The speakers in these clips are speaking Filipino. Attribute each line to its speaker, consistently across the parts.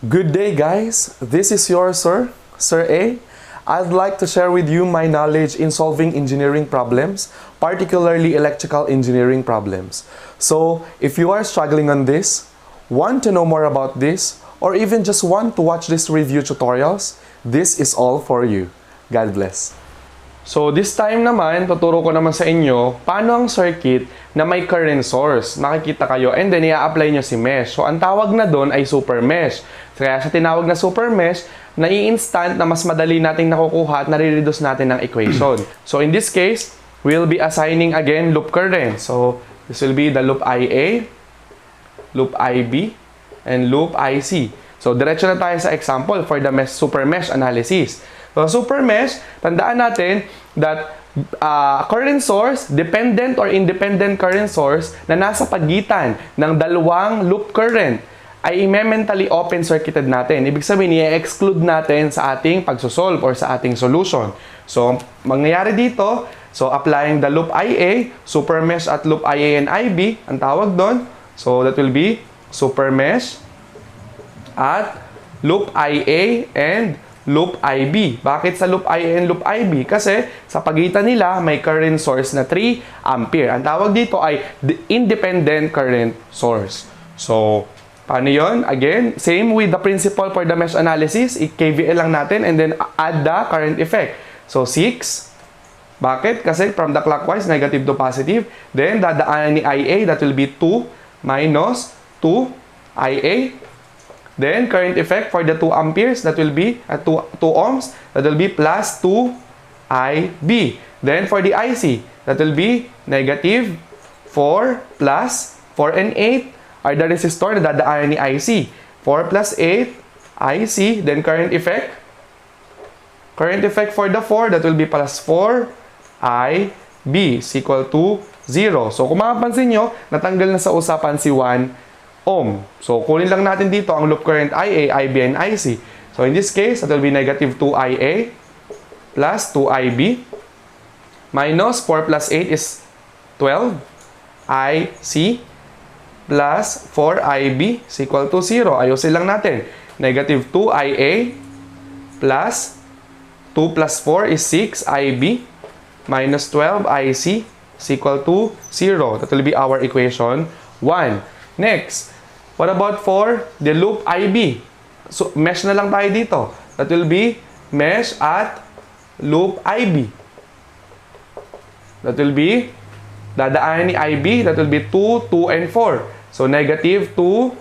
Speaker 1: Good day, guys. This is your Sir A. I'd like to share with you my knowledge in solving engineering problems, particularly electrical engineering problems. So, if you are struggling on this, want to know more about this, or even just want to watch these review tutorials, this is all for you. God bless. So, this time naman, tuturo ko naman sa inyo paano ang circuit na may current source. Makikita kayo and then i-apply nyo si mesh. So, ang tawag na doon ay SuperMesh. Kaya sa tinawag na SuperMesh, nai-instant na mas madali nating nakukuha at nare-reduce natin ng equation. So, in this case, we'll be assigning again loop current. So, this will be the loop IA, loop IB, and loop IC. So, diretso na tayo sa example for the SuperMesh analysis. So, SuperMesh, tandaan natin that current source, dependent or independent current source na nasa pagitan ng dalawang loop current ay mentally open circuited natin. Ibig sabihin, i-exclude natin sa ating pagsosolve or sa ating solution. So, mangyayari dito, so applying the loop IA, SuperMesh at loop IA and IB, ang tawag doon. So, that will be SuperMesh at loop IA and loop IB. Bakit sa loop IA and loop IB? Kasi sa pagitan nila may current source na 3 ampere. Ang tawag dito ay the independent current source. So, paano yun? Again, same with the principle for the mesh analysis. I-KVL lang natin and then add the current effect. So, 6. Bakit? Kasi from the clockwise, negative to positive. Then, dadaanan ni IA, that will be 2 minus 2 IA. Then, current effect for the 2 amperes, that will be at 2 ohms, that will be plus 2 IB. Then, for the IC, that will be negative 4 plus 4 and 8 are the resistor na dadaanan ni IC. 4 plus 8, IC. Then, current effect. Current effect for the 4, that will be plus 4 IB is equal to 0. So, kung mapapansin nyo, natanggal na sa usapan si 1 ohm. So, kunin lang natin dito ang loop current IA, IB, and IC. So, in this case, that will be negative 2 IA plus 2 IB minus 4 plus 8 is 12 IC plus 4 IB is equal to 0. Ayusin lang natin. Negative 2 IA plus 2 plus 4 is 6 IB minus 12 IC is equal to 0. That will be our equation 1. Next, what about for the loop IB? So, mesh na lang tayo dito. That will be mesh at loop IB. That will be, dadaan ni IB, that will be 2, 2, and 4. So, negative 2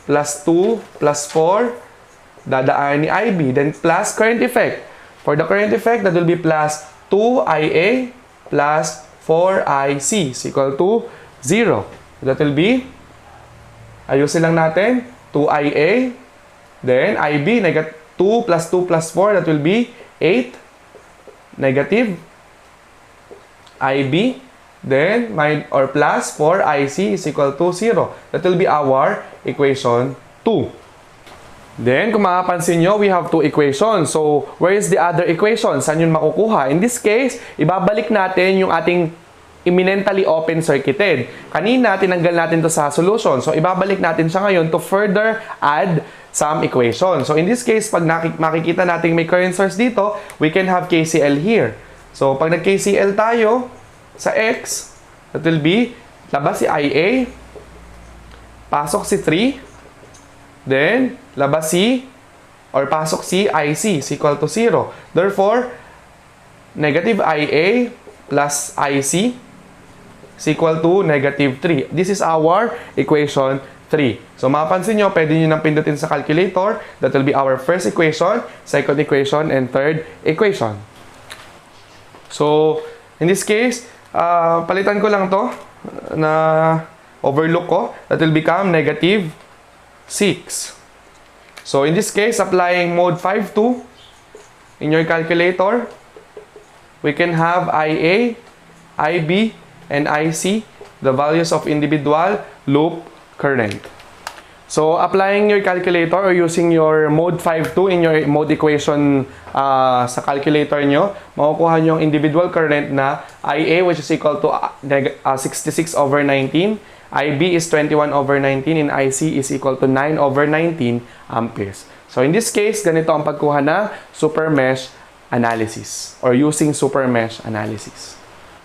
Speaker 1: plus 2 plus 4, dadaan ni IB. Then, plus current effect. For the current effect, that will be plus 2 IA plus 4 IC is equal to 0. That will be, ayusin lang natin, 2IA, then IB, negative 2 plus 2 plus 4, that will be 8, negative IB, then or plus 4IC is equal to 0. That will be our equation 2. Then, kung makapansin nyo, we have 2 equations. So, where is the other equation? Saan yun makukuha? In this case, ibabalik natin yung ating imminently open circuited. Kanina, tinanggal natin to sa solution. So, ibabalik natin siya ngayon to further add some equation. So, in this case, pag makikita natin may current source dito, we can have KCL here. So, pag nag-KCL tayo sa X, that will be, labas si IA, pasok si 3, then, labas si, or pasok si IC is equal to 0. Therefore, negative IA plus IC is equal to negative 3. This is our equation 3. So, mapapansin nyo, pwede nyo nang pindutin sa calculator. That will be our first equation, second equation, and third equation. So, in this case, palitan ko lang to na overlook ko. That will become negative 6. So, in this case, applying mode 5-2 in your calculator, we can have IA, IB, and IC, the values of individual loop current. So, applying your calculator or using your mode 5-2 in your mode equation sa calculator nyo, makukuha nyo yung individual current na IA, which is equal to 66/19, IB is 21/19 and IC is equal to 9/19 amperes. So in this case, ganito ang pagkuha na SuperMesh analysis or using SuperMesh analysis.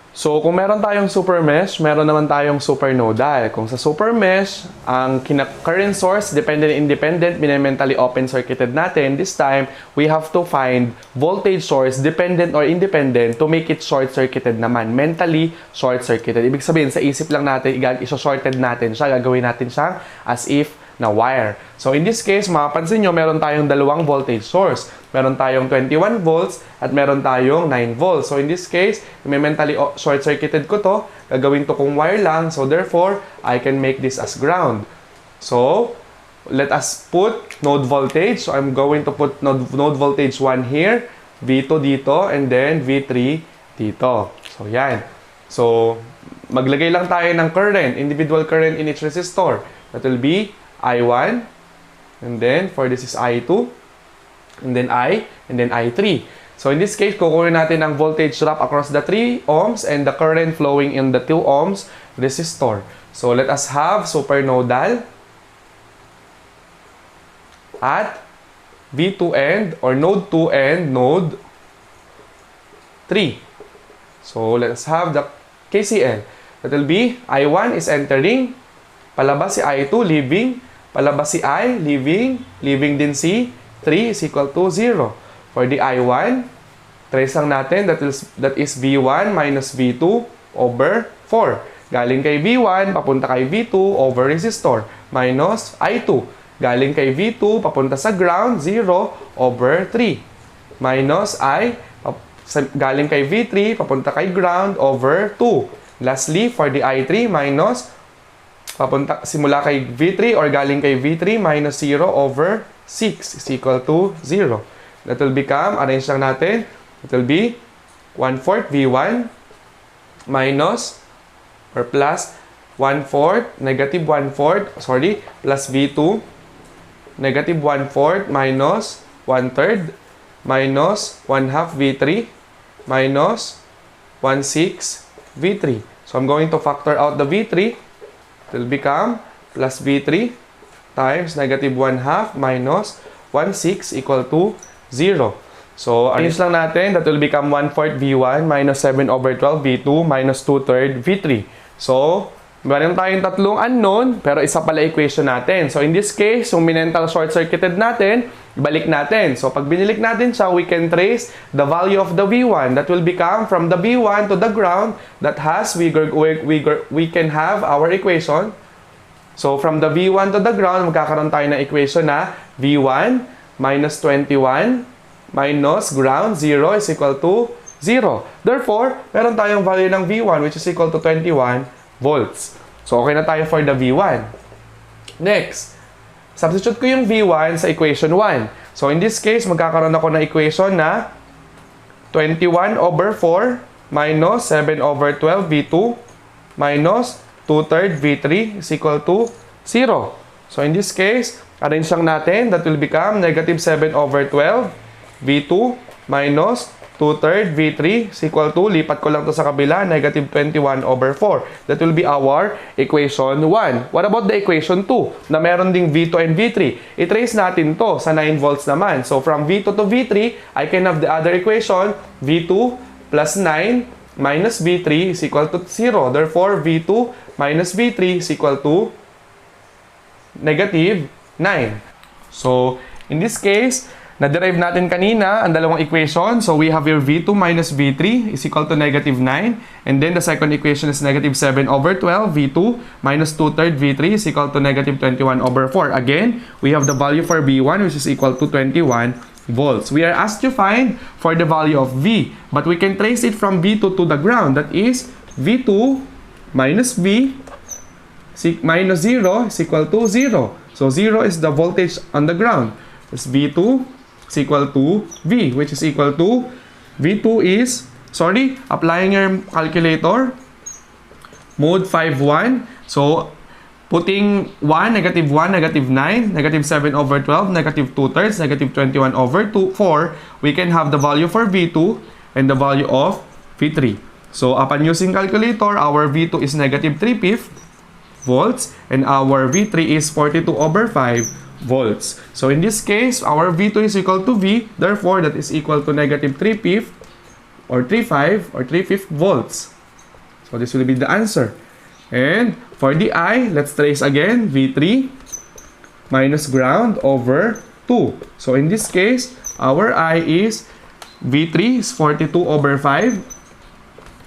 Speaker 1: So, kung meron tayong SuperMesh, meron naman tayong SuperNodal. Kung sa SuperMesh, ang current source, dependent and independent, mentally open circuited natin. This time, we have to find voltage source, dependent or independent, to make it short-circuited naman. Mentally short-circuited. Ibig sabihin, sa isip lang natin, iso-shorted natin siya, gagawin natin siya as if na wire. So, in this case, mapapansin nyo, meron tayong dalawang voltage source. Meron tayong 21 volts at meron tayong 9 volts. So, in this case, mentally short-circuited ko to. Gagawin to kung wire lang. So, therefore, I can make this as ground. So, let us put node voltage. So, I'm going to put node voltage 1 here, V2 dito, and then V3 dito. So, yan. So, maglagay lang tayo ng current, individual current in each resistor. That will be I1, and then for this is I2, and then I3. So in this case, kukunin natin ang voltage drop across the 3 ohms and the current flowing in the 2 ohms resistor. So let us have SuperNodal at V2 end or node 2 and node 3. So let's have the KCL. That will be I1 is entering, palabas si I2 leaving, palabas si I, leaving din si 3 is equal to 0. For the I1, trace lang natin, that is V1 minus V2 over 4. Galing kay V1, papunta kay V2 over resistor, minus I2. Galing kay V2, papunta sa ground, 0 over 3. Minus I, galing kay V3, papunta kay ground, over 2. Lastly, for the I3, minus simula kay V3 or galing kay V3 minus 0 over 6 is equal to 0. That will become, arrange lang natin, it will be 1/4 V1 minus or plus 1/4, negative 1/4, plus V2, negative 1/4 minus 1/3 minus 1/2 V3 minus 1/6 V3. So I'm going to factor out the V3. It will become plus V3 times negative 1/2 minus 1/6 equal to 0. So, arrange lang natin. That will become 1/4 V1 minus 7/12 V2 minus 2/3 V3. So, meron tayong tatlong unknown, pero isa pala equation natin. So, in this case, yung mental short-circuited natin, ibalik natin. So, pag binilik natin siya, we can trace the value of the V1. That will become from the V1 to the ground. That has, we can have our equation. So, from the V1 to the ground, magkakaroon tayo ng equation na V1 minus 21 minus ground 0 is equal to 0. Therefore, meron tayong value ng V1 which is equal to 21 volts. So, okay na tayo for the V1. Next, substitute ko yung V1 sa equation 1. So, in this case, magkakaroon ako ng equation na 21 over 4 minus 7 over 12 V2 minus 2/3 V3 is equal to 0. So, in this case, arrange lang natin. That will become negative 7 over 12 V2 minus 2/3 V3 is equal to, lipat ko lang to sa kabila, negative 21 over 4. That will be our equation 1. What about the equation 2? Na meron ding V2 and V3. I-trace natin to sa 9 volts naman. So, from V2 to V3, I can have the other equation, V2 plus 9 minus V3 is equal to 0. Therefore, V2 minus V3 is equal to negative 9. So, in this case, na-derive natin kanina ang dalawang equation. So, we have here V2 minus V3 is equal to negative 9. And then, the second equation is negative 7 over 12. V2 minus 2/3 V3 is equal to negative 21 over 4. Again, we have the value for V1 which is equal to 21 volts. We are asked to find for the value of V. But we can trace it from V2 to the ground. That is, V2 minus V minus 0 is equal to 0. So, 0 is the voltage on the ground. It's V2 is equal to V, which is equal to V2 is, applying your calculator, mode 5-1. So, putting 1, negative 9, negative 7 over 12, negative 2/3, negative 21 over 4, we can have the value for V2 and the value of V3. So, upon using calculator, our V2 is negative 3/5 volts and our V3 is 42 over 5 volts. So in this case, our V2 is equal to V, therefore that is equal to negative 3/5 or 3/5 or 3/5 volts. So this will be the answer. And for the I, let's trace again, V3 minus ground over 2. So in this case, our I is V3 is 42 over 5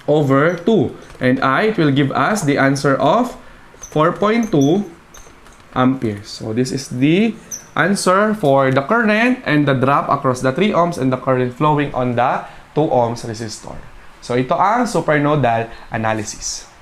Speaker 1: over 2. And I, it will give us the answer of 4.2 amperes. So this is the answer for the current and the drop across the 3 ohms and the current flowing on the 2 ohms resistor. So ito ang supernodal analysis.